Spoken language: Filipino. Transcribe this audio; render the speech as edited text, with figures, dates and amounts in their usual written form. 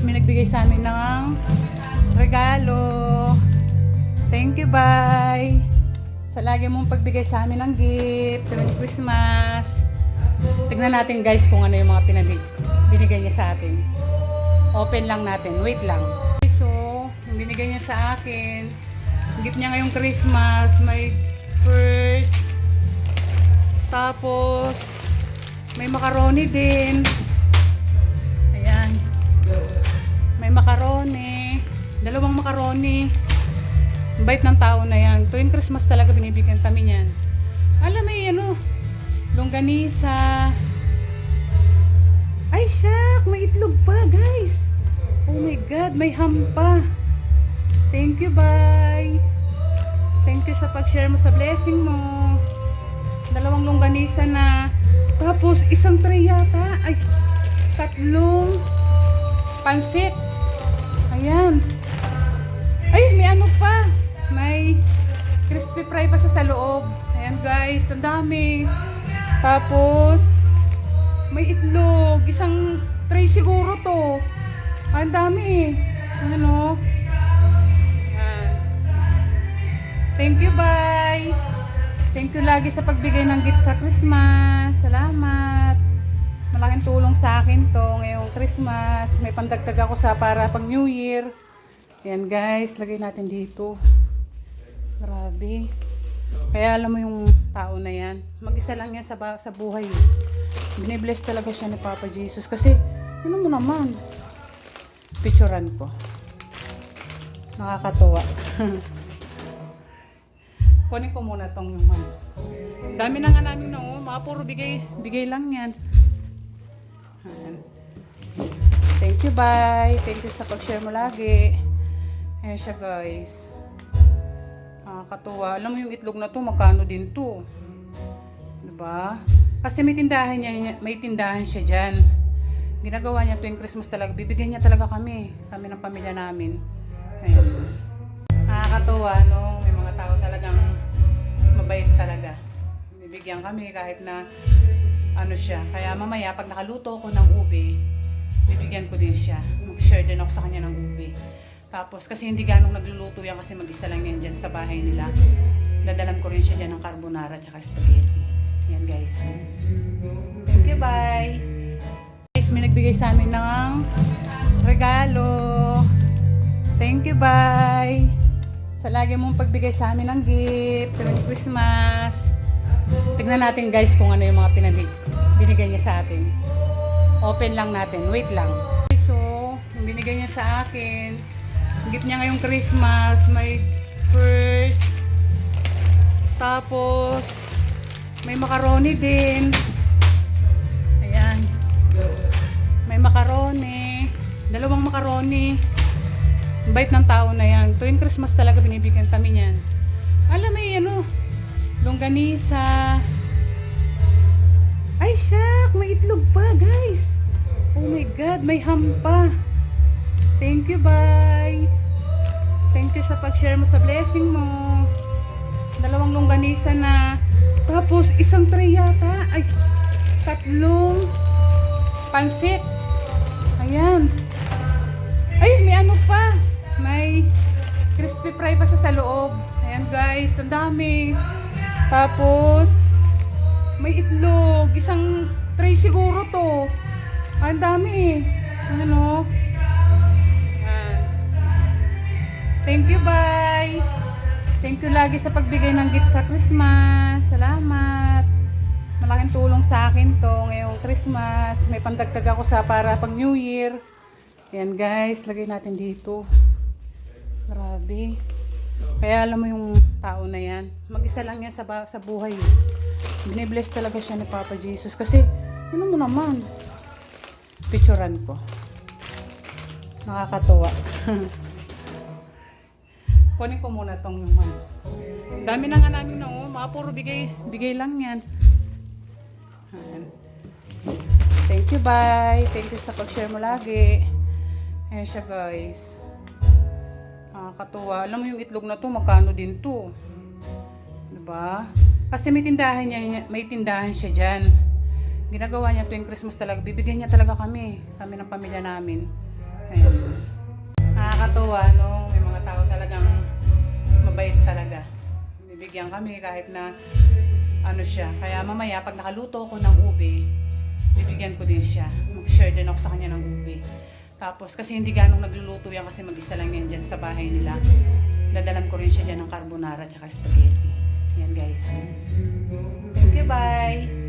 may nagbigay sa amin ng regalo. Thank you, bye. Sa lagi mong pagbigay sa amin ng gift tuwing Christmas. Tignan natin guys kung ano yung mga binigay niya sa atin. Open lang natin. Wait lang. So, yung binigay niya sa akin, gift niya ngayong Christmas, may purse. Tapos, may macaroni din. Ayan. May macaroni. Dalawang macaroni. Bait ng tao na yan. Tuwing Christmas talaga binibigyan kami niyan. Alam, may longganisa. Ay, syak! May itlog pa, guys. Oh my God, may ham pa. Thank you, bye. Thank you sa pag-share mo sa blessing mo. Dalawang longganisa na. Tapos, isang tray yata. Ay, tatlong pansit. Ayan. Ay, may ano pa. May crispy fry pa sa loob. Ayan guys, ang dami. Tapos, may itlog. Isang tray siguro to. Ang dami. Ano? Ayan. Thank you, bye. Thank you lagi sa pagbigay ng gift sa Christmas. Salamat. Malaking tulong sa akin to ngayong Christmas. May pandagdag ako para pang New Year. Ayan guys, lagay natin dito. Grabe. Kaya alam mo yung tao na yan, mag-isa lang yan sa buhay. Binibless talaga siya ni Papa Jesus. Kasi, ano mo naman, picturean ko. Nakakatuwa. Kunin ko muna tong yung ano. Dami na nga namin mga puro bigay lang yan. Ayan. Thank you, bye. Thank you sa pag-share mo lagi. Ayan siya guys. Nakakatuwa. Alam mo yung itlog na to, magkano din to. Diba? Kasi may tindahan siya dyan. Ginagawa niya tuwing Christmas talaga. Bibigyan niya talaga kami ng pamilya namin. Ayan. Nakakatuwa, no? May mga tao talagang mabait talaga. Bibigyan kami kahit na ano siya. Kaya mamaya pag nakaluto ko ng ube, bibigyan ko din siya. Mag-share din ako sa kanya ng ube. Tapos, kasi hindi ganong nagluluto yan kasi mag-isa lang yan dyan sa bahay nila. Dadalan ko rin siya dyan ng carbonara at spaghetti. Yan guys. Thank you, bye. Guys, may nagbigay sa amin ng regalo. Thank you, bye. Sa lagi mong pagbigay sa amin ng gift tuwing Christmas. Tignan natin guys kung ano yung mga binigay niya sa atin. Open lang natin. Wait lang. So, yung binigay niya sa akin, gift niya ngayong Christmas, may purse. Tapos, may macaroni din. Ayan. May macaroni. Dalawang macaroni. Bait ng tao na yan. Tuwing Christmas talaga binibigyan kami niyan. Alam, may longganisa. Ay, syak! May itlog pa, guys. Oh my God, may ham pa. Thank you, bye. Thank you sa pag-share mo sa blessing mo. Dalawang longganisa na. Tapos, isang tray yata. Ay, tatlong pansit. Ayan. Ay, may ano pa. May crispy fry pa sa loob. Ayan guys, ang dami. Tapos, may itlog. Isang tray siguro to. Ang dami. Ano? Thank you, bye. Thank you lagi sa pagbigay ng gift sa Christmas. Salamat. Malaking tulong sa akin to ngayong Christmas. May pandagdag ako para pang New Year. Ayan guys, lagay natin dito. Grabe. Kaya alam mo yung tao na yan, mag-isa lang yan sa buhay. Binibless talaga siya ni Papa Jesus. Kasi, ano mo naman, picturean ko. Nakakatuwa. Kunin ko muna tong yung ano. Dami na nga namin mga puro bigay lang yan. Ayan. Thank you, bye. Thank you sa pag-share mo lagi. Ayan siya guys. Nakakatuwa. Alam mo yung itlog na to, magkano din to. Diba? Kasi may tindahan siya dyan. Ginagawa niya tuwing Christmas talaga. Bibigyan niya talaga kami ng pamilya namin. Ayan. nakakatuwa, no? May mga tao talagang mabait talaga. Bibigyan kami kahit na ano siya. Kaya mamaya, pag nakaluto ko ng ube, bibigyan ko din siya. Mag-share din ako sa kanya ng ube. Tapos, kasi hindi ganong nagluluto yan kasi mag-isa lang yan dyan sa bahay nila. Dadalan ko rin siya dyan ng carbonara at spaghetti. Yan guys. Thank you, bye!